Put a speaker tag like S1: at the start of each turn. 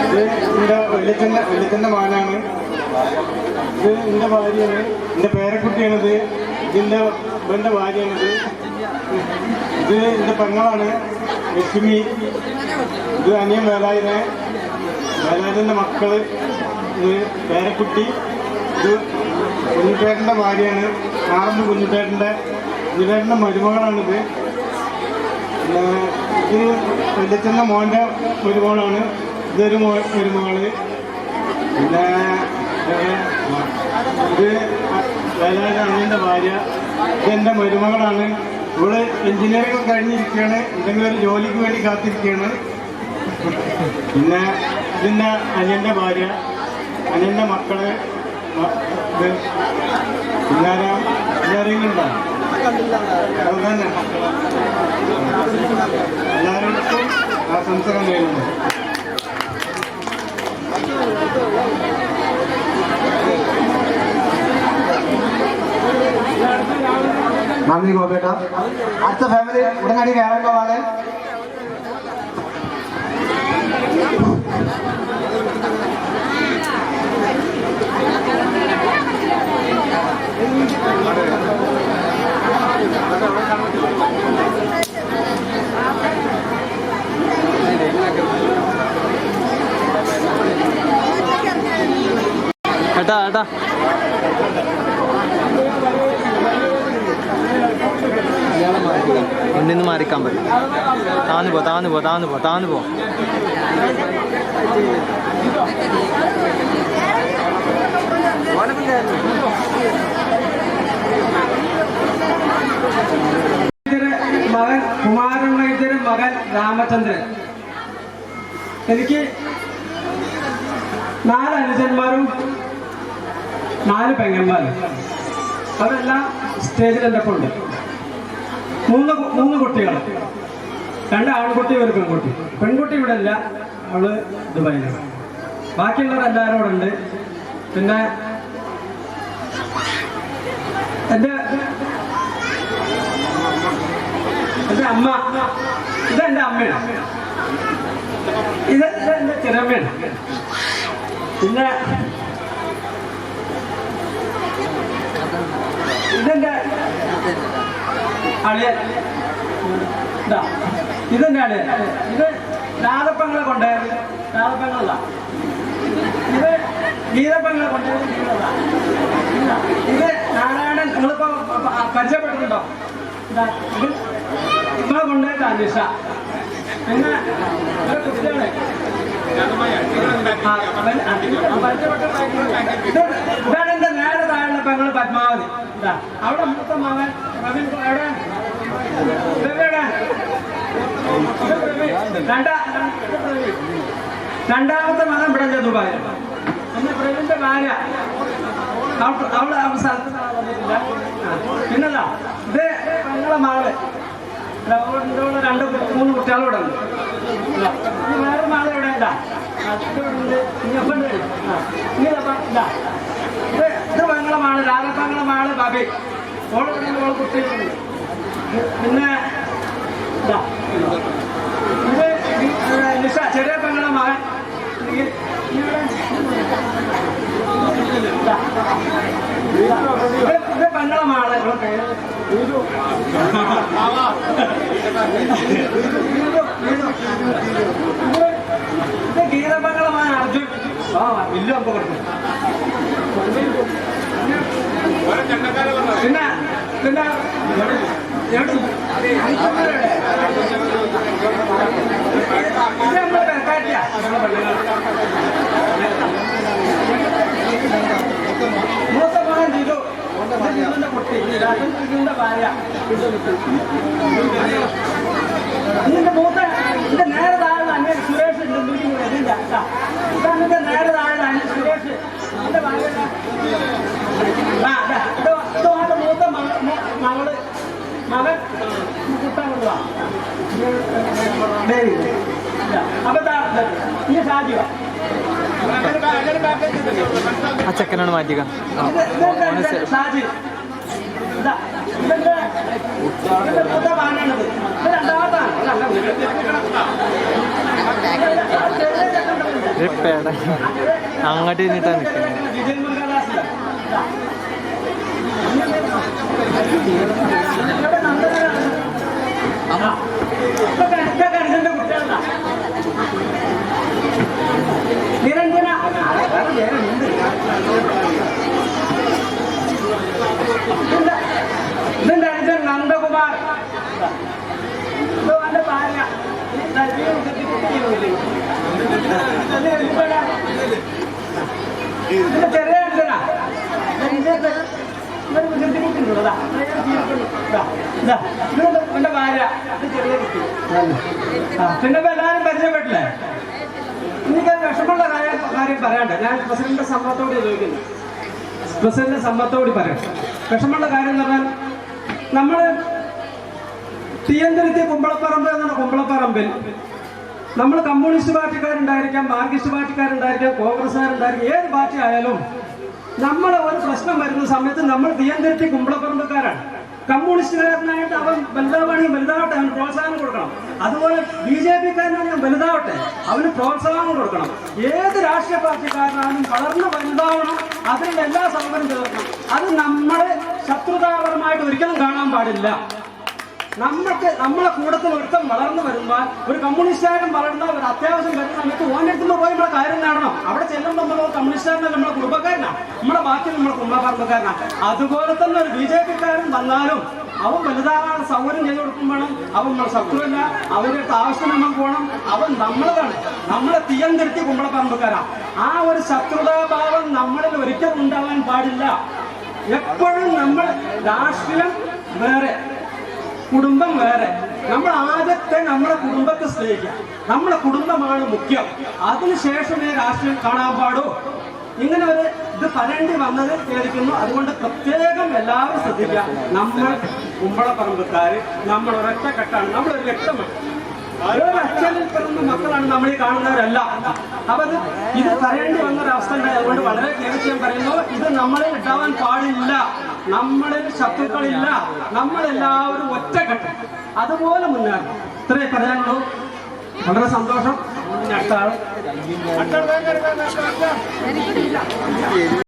S1: ഇത് എൻ്റെ വെള്ളിച്ചൻ്റെ മാനാണ്. ഇത് എൻ്റെ ഭാര്യയാണ്, എൻ്റെ പേരക്കുട്ടിയാണിത്. ഇവൻ്റെ ഭാര്യയാണിത്. ഇത് എൻ്റെ പെങ്ങളാണ് ലക്ഷ്മി. ഇത് അനിയൻ വേലായുധൻ്റെ മക്കള്. ഇത് പേരക്കുട്ടി. ഇത് കുഞ്ഞുപേട്ടൻ്റെ ഭാര്യയാണ്, ആറമ്പ് കുഞ്ഞുപേട്ടൻ്റെ മരുമകളാണിത്. പിന്നെ ഇത് വെള്ളിച്ചൻ്റെ മോൻ്റെ മരുമകളാണ്. ഇതൊരു മരുമകള്. പിന്നെ ഇത് വേലായുധ അനിയൻ്റെ ഭാര്യ. ഇതെൻ്റെ മരുമകളാണ്. ഇവള് എഞ്ചിനീയറിംഗ് കഴിഞ്ഞിരിക്കുകയാണ്, എന്തെങ്കിലും ഒരു ജോലിക്ക് വേണ്ടി കാത്തിരിക്കുകയാണ്. പിന്നെ ഇതിൻ്റെ അനിയൻ്റെ ഭാര്യ, അനിയൻ്റെ മക്കള്. പിന്നെ അറിയുന്നുണ്ടോ? അതുതന്നെ എല്ലാവർക്കും ആശംസകൾ നേരുന്നു.
S2: നന്ദി ഗോപേട്ട. അടുത്ത ഫാമിലി ഉടനടി കയറേണ്ടതാണ്.
S3: ഏട്ടാ ഏട്ടാ ഒന്നിന്ന് മാറിക്കാൻ പറ്റും. താന്നു പോ.
S4: മകൻ കുമാരൻ വൈദ്യരും മകൻ രാമചന്ദ്രൻ. എനിക്ക് 4 അനുജന്മാരും 4 പെങ്ങന്മാരും. അവരെല്ലാം സ്റ്റേജിൽ എൻ്റെ ഒപ്പം ഉണ്ട്. 3 കുട്ടികൾ, 2 ആൺകുട്ടി 1 പെൺകുട്ടി. പെൺകുട്ടി ഇവിടെ ഇല്ല, അവള് ദുബായിലാണ്. ബാക്കിയുള്ളവരെല്ലാവരും ഇവിടെ ഉണ്ട്. പിന്നെ എൻ്റെ അമ്മ, ഇതെൻ്റെ അമ്മയാണ്, ഇതെൻ്റെ ചിരമ്മയാണ്. പിന്നെ ഇതെൻ്റെ അളിയൻ, ഇതെൻ്റെ അളിയൻ. ഇത് രാധപ്പങ്ങളെ കൊണ്ടുപോയത് രാധപ്പങ്ങളല്ല, ഇത് ഗീതപ്പങ്ങളെ കൊണ്ടുപോയത് ഗീതല്ല. ഇത് നാരായണൻ, നിങ്ങളിപ്പോ പരിചയപ്പെട്ടിട്ടുണ്ടോ? ഇത് നിങ്ങളെ കൊണ്ടുപോയത് അനിഷ. പിന്നെ കുട്ടികളെ ഇതാണ് എന്റെ നേരെ താഴെ പെങ്ങൾ പത്മാവതി. അവിടെ മൂത്ത മകൻ പ്രവീൺ. രണ്ടാമത്തെ മകൻ ഇവിടെ ദുബായി. പിന്നെ പ്രവീണിന്റെ ഭാര്യ അവള് സ്ഥലത്ത് വന്നിട്ടില്ല. പിന്നെതാ ഇത് പെങ്ങളെ മകള്. 2-3 കുട്ടികളോടെ ഉണ്ട്. വേറെ മകള് ഇവിടെ ഇല്ല. ഇത് പെങ്ങളെ മകള്, രാധപ്പങ്ങളെ മകള് ബാബി. ഓള് കുട്ടികളുണ്ട്. പിന്നെ ഇത് നിഷ, ചെറിയ പെങ്ങളെ മകൻ. ഇത് പെങ്ങളെ മകള്. ഇത് ഗീതപങ്ങളെ മകൻ അർജുൻ. ഇല്ല കൊടുക്കും. പിന്നെ പിന്നെ മൂത്ത മകൻ ജിജു, ജിജുവിന്റെ കുട്ടി, ജിജുവിന്റെ ഭാര്യ. ഇതിന്റെ മൂത്ത ഇതിന്റെ നേരെ താഴെ അന്യ സുരേഷ്. ഇതാണ് നേരെ താഴെ അന്യ സുരേഷ്. എന്റെ ഭാര്യ. ഇതാണ് മൂത്ത മകള്, മകൻ കുട്ടാൻ കൊണ്ടുവാ. അപ്പൊ ഈ സാധ്യത
S3: ആ ചെക്കനാണ് മാറ്റിക്ക.
S4: സാജി പാനാണത്. ഇത് രണ്ടാമത്താണ്.
S3: അങ്ങോട്ട് നിന്നിട്ടാ നിൽക്കുന്നത്.
S4: വിജയ് മുരുകദാസ് കരുതന്റെ കുട്ടികളാ നിരഞ്ജന ഇതിന്റെ അനുജൻ നന്ദകുമാർ എന്റെ ഭാര്യ ഇതിന്റെ ചെറിയ അനുജനാ എന്റെ ഭാര്യ ചെറിയ കുട്ടി. പിന്നെ ഇപ്പൊ എല്ലാവരും പരിചയപ്പെട്ടില്ലേ? എനിക്ക് വിഷമമുള്ള കാര്യം പറയാണ്ട് ഞാൻ പ്രസിഡന്റിന്റെ സമ്മതത്തോട് ചോദിക്കുന്നു. പ്രസിഡന്റിന്റെ സമ്മതത്തോട് പറയാം. വിഷമമുള്ള കാര്യം എന്ന് പറഞ്ഞാൽ നമ്മള് തീയന്തിരുത്തി കുമ്പളപ്പറമ്പ് എന്നാണ്. കുമ്പളപ്പറമ്പിൽ നമ്മൾ കമ്മ്യൂണിസ്റ്റ് പാർട്ടിക്കാരുണ്ടായിരിക്കാം, മാർക്സിസ്റ്റ് പാർട്ടിക്കാരുണ്ടായിരിക്കാം, കോൺഗ്രസ്സുകാരുണ്ടായിരിക്കും, ഏത് പാർട്ടി ആയാലും നമ്മളെ ഒരു പ്രശ്നം വരുന്ന സമയത്ത് നമ്മൾ തീയന്തിരുത്തി കുമ്പളപ്പറമ്പുകാരാണ്. കമ്മ്യൂണിസ്റ്റുകാരനായിട്ട് അവൻ വലുതാവണമെങ്കിൽ വലുതാവട്ടെ, അവന് പ്രോത്സാഹനം കൊടുക്കണം. അതുപോലെ BJP-കാരനാണെങ്കിൽ വലുതാവട്ടെ, അവന് പ്രോത്സാഹനം കൊടുക്കണം. ഏത് രാഷ്ട്രീയ പാർട്ടിക്കാരനാണെങ്കിലും വളർന്ന് വലുതാവണം, അതിനുള്ള എല്ലാ സൗകര്യം ചേർക്കണം. അത് നമ്മളെ ശത്രുതാപരമായിട്ട് ഒരിക്കലും കാണാൻ പാടില്ല. നമ്മളെ കൂടത്തിൽ ഒരുത്തം വളർന്നു വരുമ്പോൾ ഒരു കമ്മ്യൂണിസ്റ്റുകാരൻ വളർന്ന ഒരു അത്യാവശ്യം വരുന്ന സമയത്ത് ഓനെടുത്തുമ്പോൾ പോയി നമ്മളെ കാര്യം നേടണം. അവിടെ ചെല്ലുമ്പോൾ നമ്മൾ കമ്മ്യൂണിസ്റ്റുകാരനല്ല, നമ്മളെ കുടുംബക്കാരനാണ്, നമ്മളെ ബാക്കി നമ്മളെ കുടുംബക്കാരനാണ്. അതുപോലെ തന്നെ ഒരു BJP-കാരൻ വന്നാലും അവൻ വലുതാകാൻ സൗകര്യം ചെയ്ത് കൊടുക്കുമ്പോഴും അവൻ നമ്മളെ ശത്രുവല്ല, അവരുടെ ആവശ്യം നമ്മൾ പോകണം. അവൻ നമ്മളതാണ്, നമ്മളെ തീയം തിരുത്തി കുമ്പളപ്പറമ്പുകാരാണ്. ആ ഒരു ശത്രുതാഭാവം നമ്മളിൽ ഒരിക്കലും ഉണ്ടാവാൻ പാടില്ല. എപ്പോഴും നമ്മൾ രാഷ്ട്രീയം വേറെ, കുടുംബം വേറെ. നമ്മൾ ആദ്യത്തെ നമ്മുടെ കുടുംബത്തെ സ്നേഹിക്കുക. നമ്മുടെ കുടുംബമാണ് മുഖ്യം. അതിനുശേഷമേ രാഷ്ട്രീയം കാണാൻ പാടൂ. ഇങ്ങനെ ഒരു ഇത് പറയേണ്ടി വന്നത് കേൾക്കുന്നു. അതുകൊണ്ട് പ്രത്യേകം എല്ലാവരും ശ്രദ്ധിക്കുക. നമ്മൾ കുമ്പളപ്പറമ്പുകാര്, നമ്മൾ ഒരൊറ്റക്കെട്ടാണ്, നമ്മളൊരു രക്തമാണ്. അച്ഛനിൽ പിറന്ന മക്കളാണ് നമ്മൾ ഈ കാണുന്നവരല്ല. അപ്പൊ ഇത് പറയേണ്ടി വന്നൊരവസ്ഥ ഉണ്ടായി. അതുകൊണ്ട് വളരെ കേൾക്കാൻ പറയുന്നു, ഇത് നമ്മളിൽ ഉണ്ടാവാൻ പാടില്ല. നമ്മളിൽ ശത്രുക്കളില്ല, നമ്മളെല്ലാവരും ഒറ്റക്കെട്ട് അതുപോലെ മുന്നേറണം. ഇത്രേ പറയാനുള്ളൂ. വളരെ സന്തോഷം. അടുത്ത ആൾ